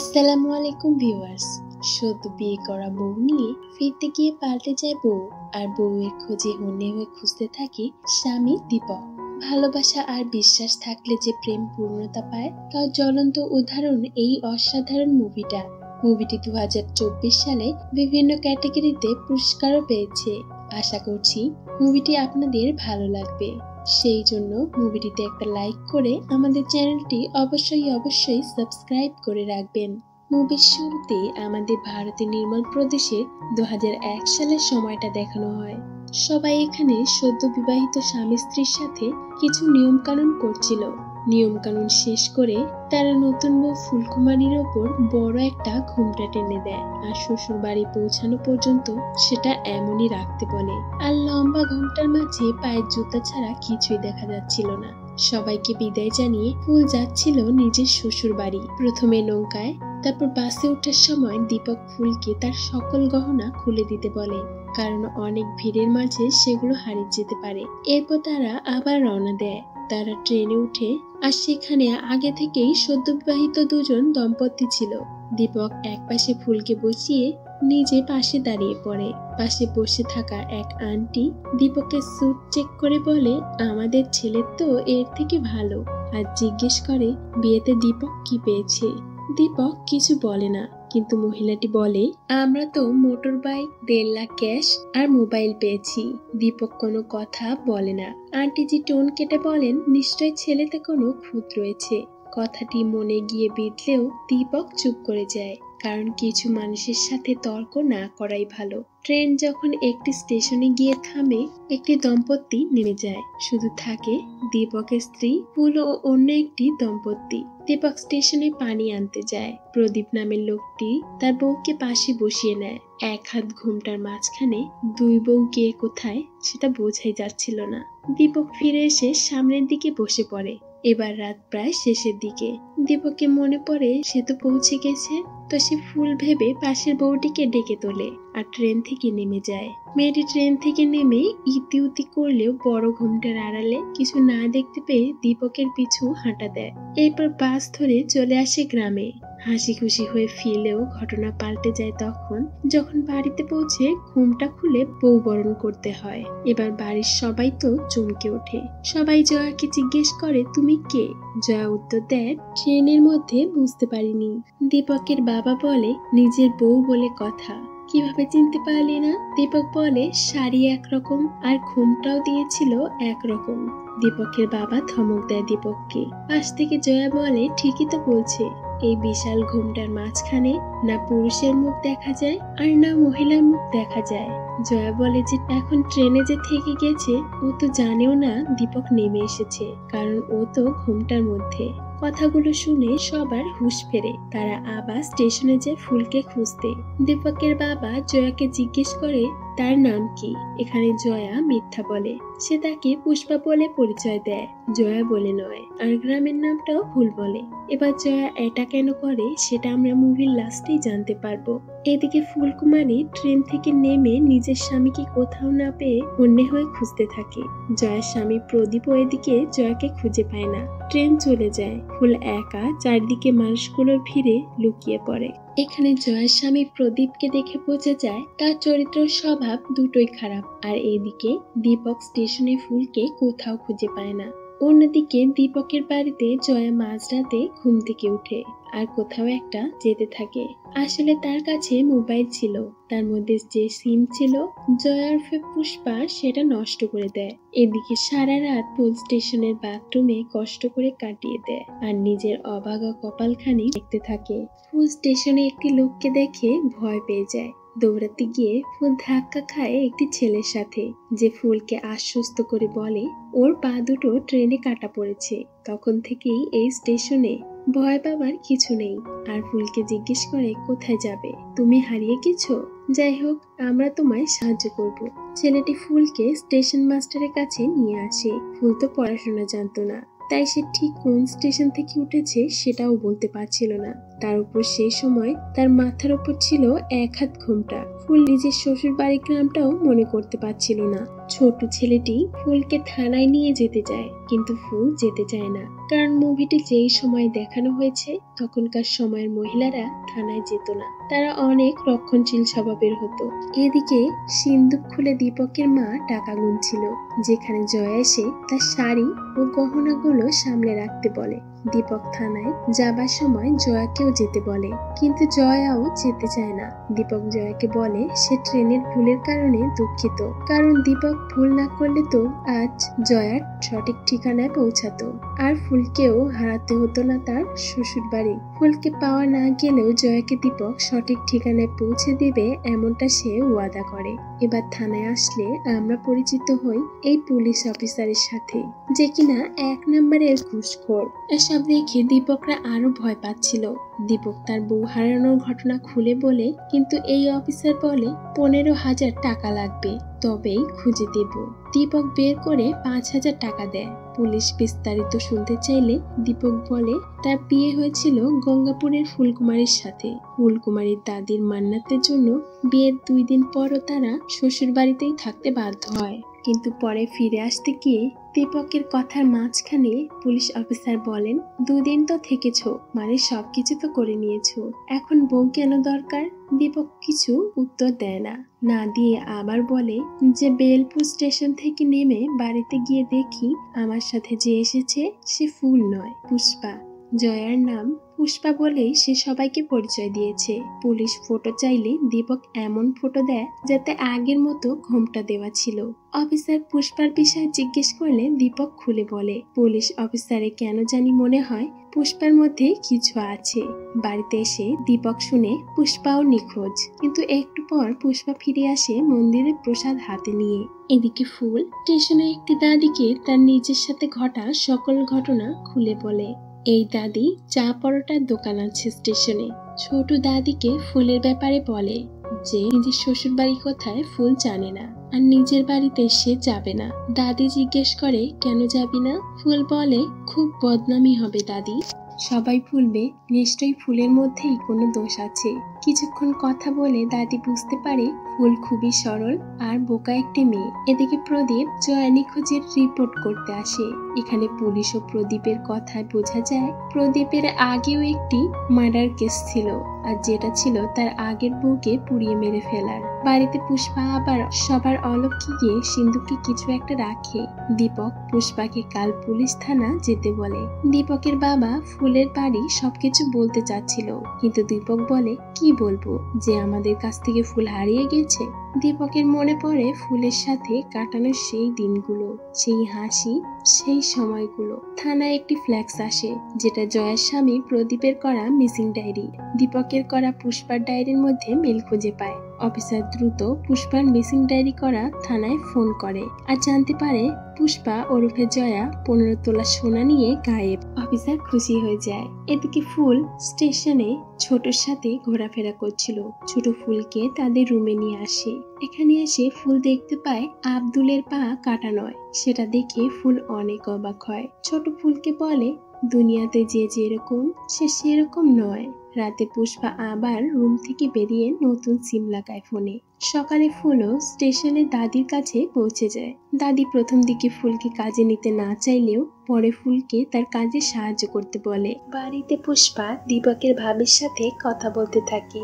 আসসালামু আলাইকুম ভিউয়ার্স। সদ্য বিয়ে করা বউ নিয়ে ফিরতে গিয়ে পাল্টে যায় বউ, আর বউয়ের খোঁজে হন্যে হয়ে খুঁজতে থাকে স্বামী দীপক। ভালোবাসা আর বিশ্বাস থাকলে যে প্রেম পূর্ণতা পায় তার জ্বলন্ত উদাহরণ এই অসাধারণ মুভিটি 2024 সালে বিভিন্ন ক্যাটাগরিতে পুরস্কারও পেয়েছে। আশা করছি মুভিটি আপনাদের ভালো লাগবে। সেই জন্য মুভিটিতে একটা লাইক করে আমাদের চ্যানেলটি অবশ্যই সাবস্ক্রাইব করে রাখবেন। মুভির শুরুতে আমাদের ভারতের নির্মল প্রদেশের 2001 সালের সময়টা দেখানো হয়। সবাই এখানে সদ্য বিবাহিত স্বামী স্ত্রীর সাথে কিছু নিয়ম কানুন করছিল। নিয়ম কানুন শেষ করে তারা নতুন বউ ফুলকুমারীর ওপর বড় একটা ঘুমটা টেনে দেয়, আর শ্বশুর বাড়ি পৌঁছানো পর্যন্ত সেটা এমনই রাখতে বলে। আর লম্বা ঘুমটার মাঝে পায়ের জুতা ছাড়া কিছুই দেখা যাচ্ছিল না। সবাইকে বিদায় জানিয়ে ফুল যাচ্ছিল নিজের শ্বশুর বাড়ি। প্রথমে নৌকায়, তারপর বাসে ওঠার সময় দীপক ফুলকে তার সকল গহনা খুলে দিতে বলে, কারণ অনেক ভিড়ের মাঝে সেগুলো হারিয়ে যেতে পারে। এরপর তারা আবার রওনা দেয়। তারা ট্রেনে উঠে, আর সেখানে আগে থেকেই সদ্য বিবাহিত দুজন দম্পতি ছিল। দীপক এক পাশে ফুলকে বসিয়ে নিজে পাশে দাঁড়িয়ে পড়ে। পাশে বসে থাকা এক আন্টি দীপকের স্যুট চেক করে বলে, আমাদের ছেলে তো এর থেকে ভালো, আর জিজ্ঞেস করে বিয়েতে দীপক কি পেয়েছে। দীপক কিছু বলে না, কিন্তু মহিলাটি বলে, আমরা তো মোটর বাইক, 1.5 লাখ ক্যাশ আর মোবাইল পেয়েছি। দীপক কোনো কথা বলে না। আন্টিজি টোন কেটে বলেন, নিশ্চয় ছেলেতে কোনো খুঁত রয়েছে। কথাটি মনে গিয়ে বিঁধলেও দীপক চুপ করে যায়, কারণ কিছু মানুষের সাথে তর্ক না করাই ভালো। ট্রেন যখন একটি স্টেশনে গিয়ে থামে, একটি দম্পতি নেমে যায়। শুধু থাকে দীপকের স্ত্রী ফুল ও অন্য একটি দম্পতি। দীপক স্টেশনে পানি আনতে যায়। প্রদীপ নামের লোকটি তার বউকে পাশে বসিয়ে নেয়। এক হাত ঘুমটার মাঝখানে দুই বউ গিয়ে কোথায় সেটা বোঝাই যাচ্ছিল না। দীপক ফিরে এসে সামনের দিকে বসে পড়ে। এবার রাত প্রায় শেষের দিকে। দীপকে মনে পড়ে সে তো পৌঁছে গেছে, তো সে ফুল ভেবে পাশের বউটিকে ডেকে তোলে আর ট্রেন থেকে নেমে যায়। মেয়েটি ট্রেন থেকে নেমে ইতি উতি করলেও বড় ঘুমটার আড়ালে কিছু না দেখতে পেয়ে দীপকের পিছু হাঁটা দেয়। এরপর বাস ধরে চলে আসে গ্রামে। হাসি খুশি হয়ে ফিরলেও ঘটনা পাল্টে যায় যখন বাড়িতে পৌঁছে ঘুমটা খুলে বউ বরণ করতে হয়। এবার বাড়ির সবাই তো চমকে ওঠে। সবাই জয়াকে জিজ্ঞেস করে, তুমি কে? জয়া উত্তর দেয়, ট্রেনের মধ্যে বুঝতে পারিনি। দীপকের বাবা বলে, নিজের বউ বলে কথা, কিভাবে চিনতে পারলি না? দীপক বলে, শাড়ি একরকম আর ঘুমটাও দিয়েছিল একরকম। দীপকের বাবা ধমক দেয় দীপককে। পাশ থেকে জয়া বলে, ঠিকই তো বলছে, এই বিশাল ঘুমটার মাঝখানে না পুরুষের মুখ দেখা যায় আর না মহিলার মুখ দেখা যায়। জয়া বলে যে এখন ট্রেনে যে থেকে গেছে ও তো জানেও না দীপক নেমে এসেছে, কারণ ও তো ঘুমটার মধ্যে। কথাগুলো শুনে সবার হুঁশ ফেরে। তারা আবার স্টেশনে যায় ফুলকে খুঁজতে। দীপকের বাবা জয়াকে জিজ্ঞেস করে, তার নাম কি? এখানে জয়া মিথ্যা বলে। সে তাকে পুষ্পা বলে পরিচয় দেয়, জয়া বলে নয়, আর গ্রামের নামটাও ভুল বলে। এবার জয়া এটা কেন করে সেটা আমরা মুভির লাস্টেই জানতে পারবো। এদিকে ফুলকুমারী ট্রেন থেকে নেমে নিজের স্বামীকে কোথাও না পেয়ে হন্যে হয়ে খুঁজতে থাকে। জয়ার স্বামী প্রদীপ এদিকে জয়াকে খুঁজে পায় না। ট্রেন চলে যায়। ফুল একা চারদিকে মানুষগুলোর ভিড়ে লুকিয়ে পড়ে। এখানে জয়ার স্বামী প্রদীপকে দেখে বোঝা যায় তার চরিত্র স্বভাব দুটোই খারাপ। আর এইদিকে দীপক স্টেশনে ফুলকে কোথাও খুঁজে পায় না। অন্যদিকে দীপকের বাড়িতে জয়া মাঝরাতে ঘুম থেকে উঠে আর কোথাও একটা যেতে থাকে। আসলে তার কাছে মোবাইল ছিল, তার মধ্যে যে সিম ছিল জয়ার পুষ্পা সেটা নষ্ট করে দেয়। এদিকে সারা রাত ফুল স্টেশনের বাথরুমে কষ্ট করে কাটিয়ে দেয় আর নিজের অভাগা কপালখানি দেখতে থাকে। ফুল স্টেশনে একটি লোককে দেখে ভয় পেয়ে যায়। দৌড়াতে গিয়ে ফুল ধাক্কা খায় একটি ছেলের সাথে, যে ফুলকে আশ্বস্ত করে বলে ওর পা দুটো ট্রেনে কাটা পড়েছে। তখন থেকেই এই স্টেশনে ভয় পাবার কিছু নেই। আর ফুলকে জিজ্ঞেস করে, কোথায় যাবে? তুমি হারিয়ে গেছো? যাই হোক, আমরা তোমায় সাহায্য করব। ছেলেটি ফুলকে স্টেশন মাস্টারের কাছে নিয়ে আসে। ফুল তো পড়াশোনা জানতো না, তাই সে ঠিক কোন স্টেশন থেকে উঠেছে সেটাও বলতে পারছিল না। তার উপর সেই সময় তার মাথার উপর ছিল এক হাত ঘোমটা। ফুল নিজের শ্বশুর বাড়ির গ্রামটাও মনে করতে পারছিল না। ছোট ছেলেটি ফুলকে থানায় নিয়ে যেতে চায়, কিন্তু ফুল যেতে চায় না, কারণ মুভিটি যেই সময় দেখানো হয়েছে তখনকার সময়ের মহিলারা থানায় যেত না, তারা অনেক রক্ষণশীল স্বভাবের হতো। এদিকে সিন্দুক খুলে দীপকের মা টাকা গুনছিল, যেখানে জয়া এসে তার শাড়ি ও গহনাগুলো সামলে রাখতে বলে। দীপক থানায় যাবার সময় জয়াকেও যেতে বলে, কিন্তু জয়াও যেতে চায় না। দীপক জয়াকে বলে সে ট্রেনের ভুলের কারণে দুঃখিত, কারণ দীপক ভুল না করলে তো আজ জয়ার সঠিক ঠিকানায় পৌঁছাতো, আর ফুলকেও হারাতে হতো না তার শ্বশুর বাড়ি। ফুলকে পাওয়া না গেলেও জয়াকে দীপক সঠিক ঠিকানায় পৌঁছে দিবে, এমনটা সে ওয়াদা করে। এবার থানায় আসলে আমরা পরিচিত হই এই পুলিশ অফিসারের সাথে, যে কিনা 1 নম্বরের ঘুষখোর। এসব দেখে দীপকরা আরো ভয় পাচ্ছিল। দীপক তার বউ হারানোর ঘটনা খুলে বলে, কিন্তু এই অফিসার বলে 15,000 টাকা লাগবে, তবেই খুঁজে দেব। দীপক বের করে 5,000 টাকা দেয়। পুলিশ বিস্তারিত শুনতে চাইলে দীপক বলে তার বিয়ে হয়েছিল গঙ্গাপুরের ফুলকুমারীর সাথে। ফুলকুমারীর দাদির মান্নাতের জন্য বিয়ের 2 দিন পরও তারা শ্বশুর বাড়িতেই থাকতে বাধ্য হয়, কিন্তু পরে ফিরে আসতে গিয়ে দীপকের কথার মাঝখানে পুলিশ অফিসার বলেন, 2 দিন তো থেকেছো, মানে সবকিছু তো করে নিয়েছো, এখন বউ কেন দরকার? দীপক কিছু উত্তর দেয় না, না দিয়ে আবার বলে যে বেলপুর স্টেশন থেকে নেমে বাড়িতে গিয়ে দেখি আমার সাথে যে এসেছে সে ফুল নয়, পুষ্পা। জয়ার নাম পুষ্পা বলেই সে সবাইকে পরিচয় দিয়েছে। পুলিশ ফটো চাইলে দীপক এমন ফটো দেয় যাতে আগের মতো ঘোমটা দেওয়া ছিল। অফিসার পুষ্পার বিষয়ে জিজ্ঞেস করলে দীপক খুলে বলে, পুলিশ অফিসারে কেন জানি মনে হয় পুষ্পার মধ্যে কিছু আছে। বাড়িতে এসে দীপক শুনে পুষ্পাও নিখোঁজ, কিন্তু একটু পর পুষ্পা ফিরে আসে মন্দিরে প্রসাদ হাতে নিয়ে। এদিকে ফুল স্টেশনে একটি দাদিকে তার নিজের সাথে ঘটা সকল ঘটনা খুলে বলে। এই দাদি চা পরোটার দোকান আছে স্টেশনে। ছোট দাদিকে ফুলের ব্যাপারে বলে যে নিজের শ্বশুর বাড়ি কোথায় ফুল জানে না, আর নিজের বাড়িতে সে যাবে না। দাদি জিজ্ঞেস করে কেন যাবি না? ফুল বলে খুব বদনামি হবে দাদি, সবাই ভুলবে, নিশ্চয়ই ফুলের মধ্যেই কোনো দোষ আছে। কিছুক্ষণ কথা বলে দাদি বুঝতে পারে ফুল খুবই সরল আর বোকা একটি মেয়ে। এদিকে প্রদীপ জয়া নিখোঁজের রিপোর্ট করতে আসে। এখানে পুলিশ ও প্রদীপের কথায় বোঝা যায় প্রদীপের আগেও একটি মার্ডার কেস ছিল, আর যেটা ছিল তার আগের বউকে পুড়িয়ে মেরে ফেলার। বাড়িতে পুষ্পা আবার সবার অলক্ষিয়ে সিন্ধুকে কিছু একটা রাখে। দীপক পুষ্পাকে কাল পুলিশ থানা যেতে বলে। দীপকের বাবা ফুলের বাড়ি সবকিছু বলতে চাচ্ছিল, কিন্তু দীপক বলে কি বলবো যে আমাদের কাছ থেকে ফুল হারিয়ে গেছে। দীপকের মনে পড়ে ফুলের সাথে কাটানো সেই দিনগুলো, সেই হাসি, সেই সময়গুলো। থানায় একটি ফ্ল্যাক্স আসে, যেটা জয়ার স্বামী প্রদীপের করা মিসিং ডায়েরি। দীপকের করা পুষ্পার ডায়েরির মধ্যে মিল খুঁজে পায়। অফিসার দ্রুত পুষ্পার মিসিং ডায়েরি করা থানায় ফোন করে আর জানতে পারে পুষ্পা ওরফে জয়া 15 তোলা সোনা নিয়ে গায়েব। অফিসার খুশি হয়ে যায়। এদিকে ফুল স্টেশনে ছোটর সাথে ঘোরাফেরা করছিল। ছোট ফুলকে তাদের রুমে নিয়ে আসে। এখানে এসে ফুল দেখতে পায় আব্দুলের পা কাটা নয়। সেটা দেখে ফুল অনেক অবাক হয়। ছোট ফুলকে বলে দুনিয়াতে যে যেরকম সে সেরকম নয়। রাতে পুষ্পা আবার রুম থেকে বেরিয়ে নতুন সিম লাগায় ফোনে। সকালে ফুলও স্টেশনে দাদির কাছে পৌঁছে যায়। দাদি প্রথম দিকে ফুলকে কাজে নিতে না চাইলেও পরে ফুলকে তার কাজে সাহায্য করতে বলে। বাড়িতে পুষ্পা দীপকের ভাবির সাথে কথা বলতে থাকে,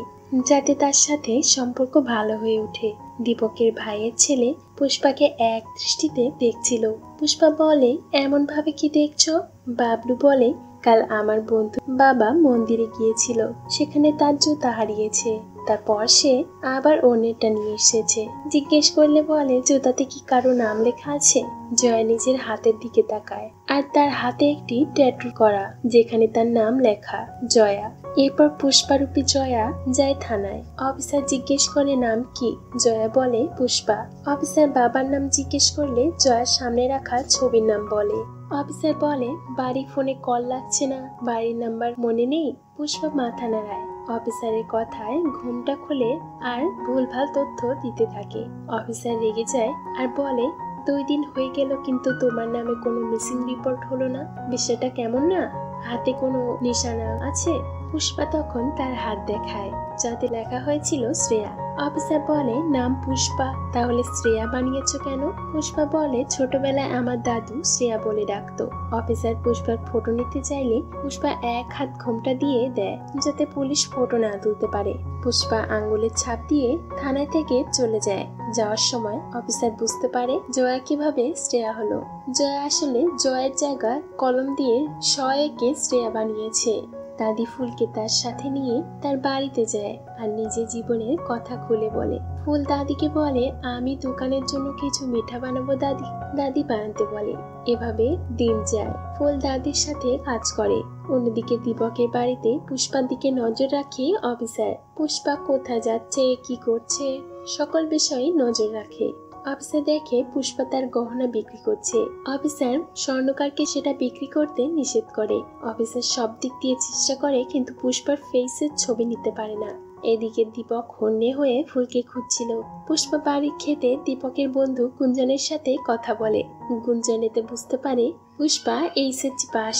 যাতে তার সাথে সম্পর্ক ভালো হয়ে ওঠে। দীপকের ভাইয়ের ছেলে পুষ্পাকে এক দৃষ্টিতে দেখছিল। পুষ্পা বলে এমন ভাবে কি দেখছো? বাবলু বলে কাল আমার বন্ধু বাবা মন্দিরে গিয়েছিল, সেখানে তার জুতা হারিয়েছে, তারপর সে আবার অন্যটা নিয়ে এসেছে। জিজ্ঞেস করলে বলে জুতাতে কি কারো নাম লেখা আছে? জয়া নিজের হাতের দিকে তাকায়, আর তার হাতে একটি ট্যাটু করা, যেখানে তার নাম লেখা জয়া। এরপর পুষ্পারূপী জয়া যায় থানায়। অফিসার জিজ্ঞেস করে নাম কি? জয়া বলে পুষ্পা। অফিসার বাবার নাম জিজ্ঞেস করলে জয়ার সামনে রাখা ছবির নাম বলে। অফিসার বলে বাড়ির ফোনে কল লাগছে না, বাড়ির নাম্বার মনে নেই? পুষ্পা মাথা নাড়ায়। অফিসারের কথায় ঘুমটা খুলে আর ভুলভাল তথ্য দিতে থাকে। অফিসার রেগে যায় আর বলে 2 দিন হয়ে গেল, কিন্তু তোমার নামে কোনো মিসিং রিপোর্ট হলো না। বিষয়টা কেমন না? হাতে কোনো নিশানা আছে? পুষ্পা তখন তার হাত দেখায়, যাতে লেখা হয়েছিল শ্রেয়া। অফিসার বলে, নাম পুষ্পা, তাহলে শ্রেয়া বানিয়েছো কেন? পুষ্পা বলে, ছোটবেলায় আমার দাদু শ্রেয়া বলে ডাকতো। অফিসার পুষ্পার ফটো নিতে চাইলে পুষ্পা এক হাত ঘোমটা দিয়ে দেয়, যাতে পুলিশ ফটো না তুলতে পারে। পুষ্পা আঙ্গুলের ছাপ দিয়ে থানায় থেকে চলে যায়। যাওয়ার সময় অফিসার বুঝতে পারে জয়া কিভাবে শ্রেয়া হলো। জয়া আসলে জয়ের জায়গায় কলম দিয়ে কে শ্রেয়া বানিয়েছে। দাদি ফুলকে তার সাথে নিয়ে তার বাড়িতে যায় আর নিজের জীবনের কথা খুলে বলে। ফুল দাদিকে বলে, আমি দোকানের জন্য কিছু মিঠা বানাবো দাদি। দাদি বানাতে বলে। এভাবে দিন যায়। ফুল দাদির সাথে কাজ করে। অন্যদিকে দীপকের বাড়িতে পুষ্পার দিকে নজর রাখে অফিসার। পুষ্পা কোথায় যাচ্ছে, কি করছে, সকল বিষয়ে নজর রাখে। অফিসার দেখে পুষ্পা তার গহনা বিক্রি করছে। অফিসার স্বর্ণকারকে সেটা বিক্রি করতে নিষেধ করে। অফিসার সব দিক দিয়ে চেষ্টা করে, কিন্তু পুষ্পার ফেসের ছবি নিতে পারে না। এদিকে দীপক হন্যে হয়ে ফুলকে খুঁজছিল। পুষ্পা বাড়ি খেতে দীপকের বন্ধু গুঞ্জনের সাথে কথা বলে। গুঞ্জন এতে বুঝতে পারে পুষ্পা এইচএসসি পাস।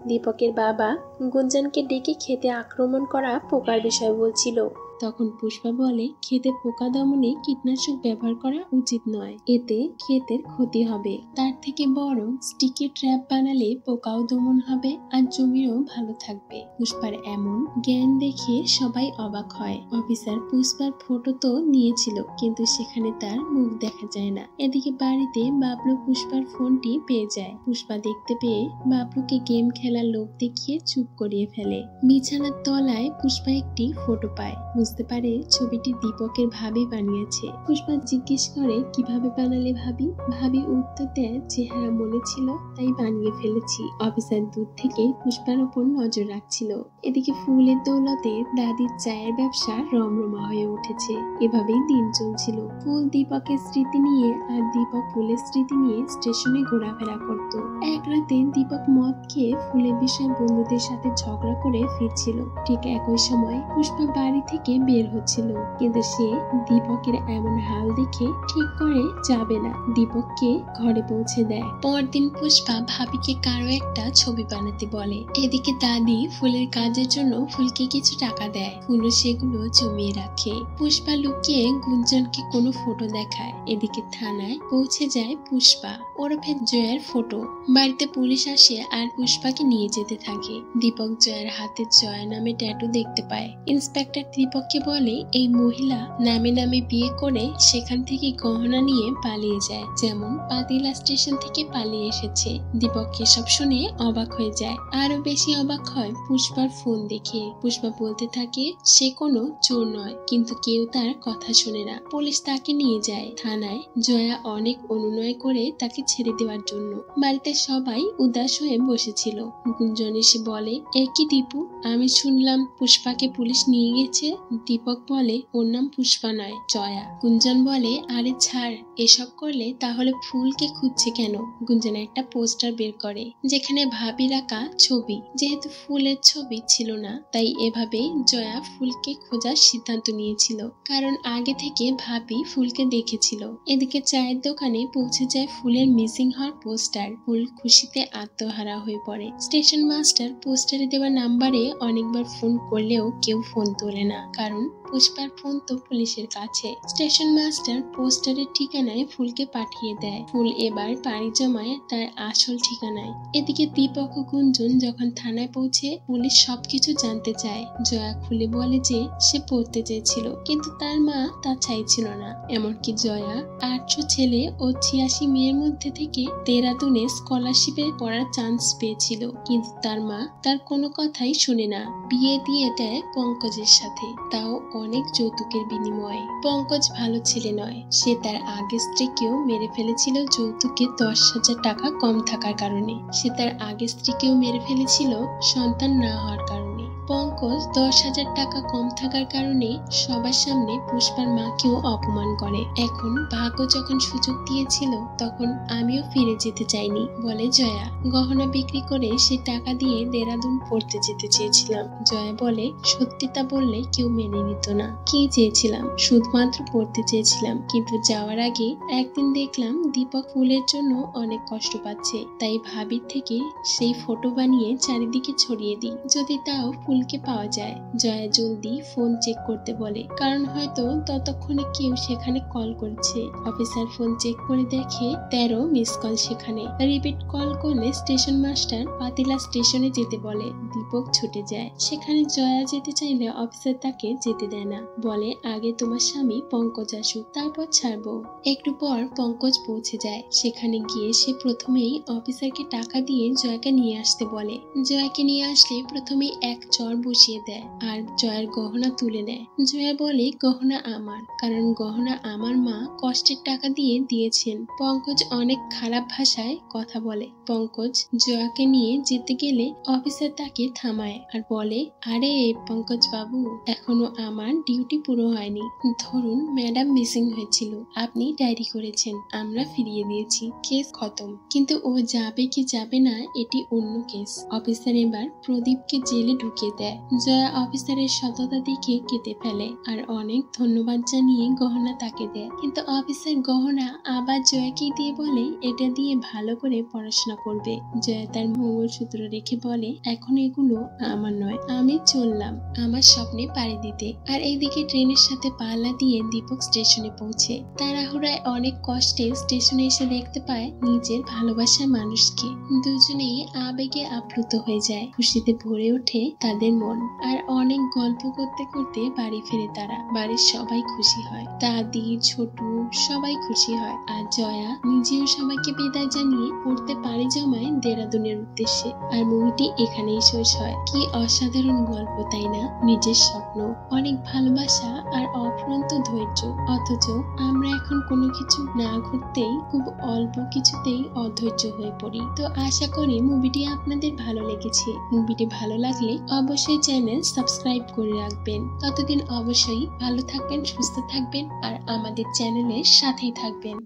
দীপকের বাবা গুঞ্জনকে ডেকে খেতে আক্রমণ করা পোকার বিষয় বলছিল। তখন পুষ্পা বলে, খেতে পোকা দমনে কীটনাশক ব্যবহার করা উচিত নয়, এতে ক্ষেতের ক্ষতি হবে। তার থেকে বরং স্টিকি ট্র্যাপ বানালে পোকাও দমন হবে আর জমিও ভালো থাকবে। পুষ্পার এমন জ্ঞান দেখে সবাই অবাক হয়। অফিসার পুষ্পার ফটো তো নিয়েছিল, কিন্তু সেখানে তার মুখ দেখা যায় না। এদিকে বাড়িতে বাবলু পুষ্পার ফোনটি পেয়ে যায়। পুষ্পা দেখতে পেয়ে বাবলুকে গেম খেলার লোভ দেখিয়ে চুপ করিয়ে ফেলে। বিছানার তলায় পুষ্পা একটি ফটো পায়। বুঝতে পারে ছবিটি দীপকের ভাবি বানিয়েছে। পুষ্পা জিজ্ঞেস করে, কিভাবে বানালে ভাবি? ভাবি উত্তর দেয়, চেহারা মনে ছিল তাই বানিয়ে ফেলেছি। অফিসার দূর থেকে পুষ্পার উপর নজর রাখছিল। এদিকে ফুলের দৌলতে দাদির চায়ের ব্যবসা রমরমা হয়ে উঠেছে। এভাবেই দিন চলছিল। ফুল দীপকের স্মৃতি নিয়ে আর দীপক ফুলের স্মৃতি নিয়ে স্টেশনে ঘোরাফেরা করত। এক রাতে দীপক মদ খেয়ে ফুলের বিষয়ে বন্ধুদের সাথে ঝগড়া করে ফিরছিল। ঠিক একই সময় পুষ্পা বাড়ি থেকে বের হচ্ছিল, কিন্তু সে দীপকের এমন হাল দেখে ঠিক করে যাবে না। দীপককে ঘরে পৌঁছে দেয়। পরদিন পুষ্পা ভাবিকে কারো একটা ছবি বানাতে বলে। এদিকে দাদি ফুলের কাজের জন্য ফুলকে কিছু টাকা দেয়। ফুলও সেগুলো জমিয়ে রাখে। পুষ্পা লুকিয়ে গুঞ্জনকে কোনো ফটো দেখায়। এদিকে থানায় পৌঁছে যায় পুষ্পা ওরফে জয়ের ফটো। বাড়িতে পুলিশ আসে আর পুষ্পাকে নিয়ে যেতে থাকে। দীপক জয়ের হাতে জয়া নামে ট্যাটু দেখতে পায়। ইন্সপেক্টর দীপককে বলে, এই মহিলা নামে নামে বিয়ে করে সেখান থেকে গহনা নিয়ে পালিয়ে যায়, যেমন পাতিলা স্টেশন থেকে পালিয়ে এসেছে। দীপক এসব শুনে অবাক হয়ে যায়। আরো বেশি অবাক হয় পুষ্পার ফোন দেখে। পুষ্পা বলতে থাকে সে কোনো চোর নয়, কিন্তু কেউ তার কথা শুনে না। পুলিশ তাকে নিয়ে যায় থানায়। জয়া অনেক অনুনয় করে তাকে ছেড়ে দেওয়ার জন্য। বাড়িতে সবাই উদাস হয়ে বসেছিল। গুঞ্জন এসে বলে, একই দীপু, আমি শুনলাম পুষ্পাকে পুলিশ নিয়ে গেছে। দীপক বলে, ওর নাম পুষ্পা নয়, জয়া। গুঞ্জন বলে, আরে ছাড়, এসব করলে তাহলে ফুলকে খুঁজছে কেন? গুঞ্জন একটা পোস্টার বের করে, যেখানে ভাবির আঁকা ছবি। যেহেতু ফুলের ছবি ছিল না, তাই এভাবে জয়া ফুলকে খোঁজার সিদ্ধান্ত নিয়েছিল, কারণ আগে থেকে ভাবি ফুলকে দেখেছিল। এদিকে চায়ের দোকানে পৌঁছে যায় ফুলের মিসিং হওয়ার পোস্টার। ফুল খুশিতে আত্মহারা হয়ে পড়ে। স্টেশন মাস্টার পোস্টারে দেওয়া নাম্বারে অনেকবার ফোন করলেও কেউ ফোন তোলে না, কারণ পুষ্পার ফোন তো পুলিশের কাছে। স্টেশন মাস্টার পোস্টারের ঠিকানায় ফুলকে পাঠিয়ে দেয়। ফুল এবার পাড়ি জমায় তার আসল ঠিকানায়। এদিকে দীপক ও গুঞ্জন যখন থানায় পৌঁছে পুলিশ সবকিছু জানতে চায়। জয়া খুলে বলে যে সে পড়তে চেয়েছিল, কিন্তু তার মা তা চাইছিল না। এমনকি জয়া 800 ছেলে ও 86 মেয়ের মধ্যে থেকে দেরাদুনে স্কলারশিপে পড়ার চান্স পেয়েছিল, কিন্তু তার মা তার কোনো কথাই শুনে না। বিয়ে দিয়ে দেয় পঙ্কজের সাথে, তাও অনেক যৌতুকের বিনিময়ে। পঙ্কজ ভালো ছেলে নয়, সে তার আগের স্ত্রীকেও মেরে ফেলেছিল যৌতুকে 10,000 টাকা কম থাকার কারণে। সে তার আগের স্ত্রীকেও মেরে ফেলেছিল সন্তান না হওয়ার কারণে। পঙ্কজ 10,000 টাকা কম থাকার কারণে সবার সামনে পুষ্পার মাকেও অপমান করে। এখন ভাগ্য যখন সুযোগ দিয়েছিল, তখন আমিও ফিরে যেতে চাইনি, বলে জয়া। গহনা বিক্রি করে সে টাকা দিয়ে দেরাদুন পড়তে যেতে চেয়েছিলাম। জয়া বলে, সত্যি তা বললে কেউ মেনে নিত না। কি চেয়েছিলাম? শুধুমাত্র পড়তে চেয়েছিলাম, কিন্তু যাওয়ার আগে একদিন দেখলাম দীপক ফুলের জন্য অনেক কষ্ট পাচ্ছে, তাই ভাবির থেকে সেই ফটো বানিয়ে চারিদিকে ছড়িয়ে দিই, যদি তাও ফুলকে পাওয়া যায়। জয়া জলদি ফোন চেক করতে বলে, কারণ হয়তো ততক্ষণে কেউ সেখানে কল করছে। অফিসার ফোন চেক করে দেখে 13 মিস কল সেখানে। রিপিট কল করলে স্টেশন মাস্টার পাতিলা স্টেশনে যেতে বলে। দীপক ছুটে যায় সেখানে। জয়া যেতে চাইলে অফিসার তাকে যেতে দেয় না, বলে আগে তোমার স্বামী পঙ্কজ আসুক, তারপর ছাড়বো। একটু পর পঙ্কজ পৌঁছে যায়। সেখানে গিয়ে সে প্রথমেই অফিসারকে টাকা দিয়ে জয়াকে নিয়ে আসতে বলে। জয়াকে নিয়ে আসলে প্রথমেই এক চর বসিয়ে দেয় আর জয়ার গহনা তুলে নেয়। জয়া বলে গহনা আমার, কারণ গহনা আমার মা কষ্টের টাকা দিয়ে দিয়েছেন। পঙ্কজ অনেক খারাপ ভাষায় কথা বলে। পঙ্কজ জয়াকে নিয়ে যেতে গেলে অফিসার তাকে থামায় আর বলে, আরে পঙ্কজ বাবু, এখনো আমার ডিউটি পুরো হয়নি। ধরুন ম্যাডাম মিসিং হয়েছিল, আপনি ডায়েরি করেছেন, আমরা ফিরিয়ে দিয়েছি, কেস খতম। কিন্তু ও যাবে কি যাবে না এটি অন্য কেস। অফিসার এবার প্রদীপকে জেলে ঢুকিয়ে দেয়। জয়া অফিসারের সততা দেখে কেঁদে ফেলে আর অনেক ধন্যবাদ জানিয়ে গহনা তাকে দেয়। কিন্তু অফিসার গহনা আবার জয়াকে দিয়ে বলে এটা দিয়ে ভালো করে পড়াশোনা করবে। জয়া তার মঙ্গলসূত্র রেখে বলে, এখন এগুলো আমার নয়, আমি চললাম আমার স্বপ্নে পাড়ি দিতে। আর এইদিকে ট্রেনের সাথে পাল্লা দিয়ে দীপক স্টেশনে পৌঁছে। তাড়াহুড়ায় অনেক কষ্টে স্টেশনে এসে দেখতে পায় নিজের ভালোবাসার মানুষকে। দুজনেই আবেগে আপ্লুত হয়ে যায়। খুশিতে ভরে ওঠে তাদের মন। আর অনেক গল্প করতে করতে বাড়ি ফেরে তারা। বাড়ির সবাই খুশি হয়, দাদি ছোটু সবাই খুশি হয়। আর জয়া নিজেও সবাইকে বিদায় জানিয়ে পড়তে পাড়ি জমায় দেরাদুনের উদ্দেশ্যে। আর মুভিটি এখানেই শেষ হয়। কি অসাধারণ গল্প তাই না? নিজের স্বপ্ন, অনেক ভালোবাসা আর অফুরন্ত ধৈর্য। অথচ আমরা এখন কোনো কিছু না ঘটতেই খুব অল্প কিছুতেই অধৈর্য হয়ে পড়ি। তো আশা করি মুভিটি আপনাদের ভালো লেগেছে। মুভিটি ভালো লাগলে অবশ্যই চ্যানেল সাবস্ক্রাইব করে রাখবেন। ততদিন অবশ্যই ভালো থাকবেন, সুস্থ থাকবেন আর আমাদের চ্যানেলের সাথেই থাকবেন।